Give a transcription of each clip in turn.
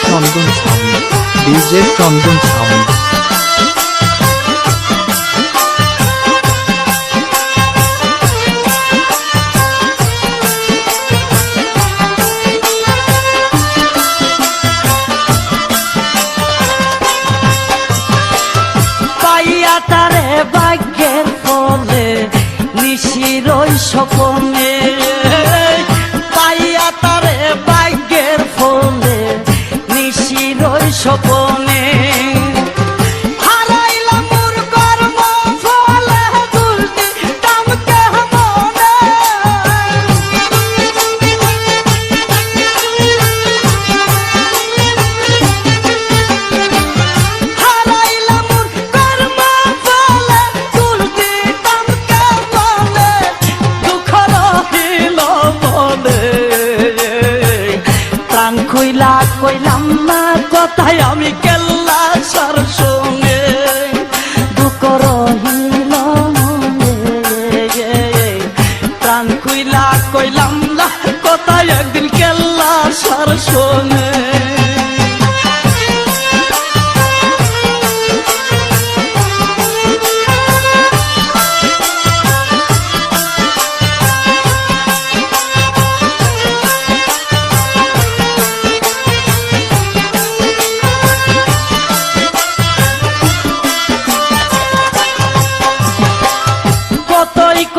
চন্দন sound, DJ চন্দন sound. পাইয়া তারে ভাগ্যের ফলে নিশির ওই স্বপনে, পাইয়া তারে ভাগ্যের ফলে নিশির ওই স্বপনে। কইলা কইলাম না কথায় আমি কেল্লা সার সঙ্গে দুঃখ রহিল মনে, প্রাণ কইলা কইলাম না কথায় একদিন কেল্লা সার সঙ্গে।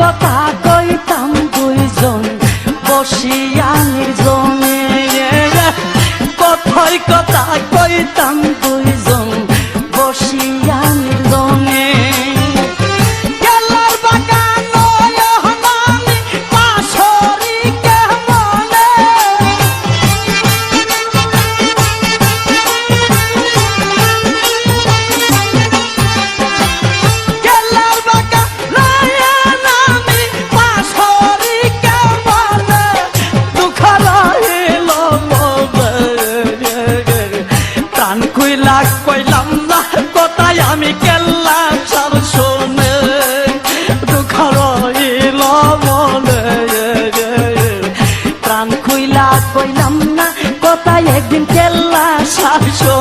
কথা কইতাম দুইজন বসিয়া নির্জনে, কথাই কথা কইতাম দুইজন বসিয়া নির্জনে। কইলাম না কথায় আমি কেল্লা সার শোনে দুঃখ রইল মনে, প্রাণ খুইলা কইলাম না কথায় একদিন কেল্লা সার শোনে।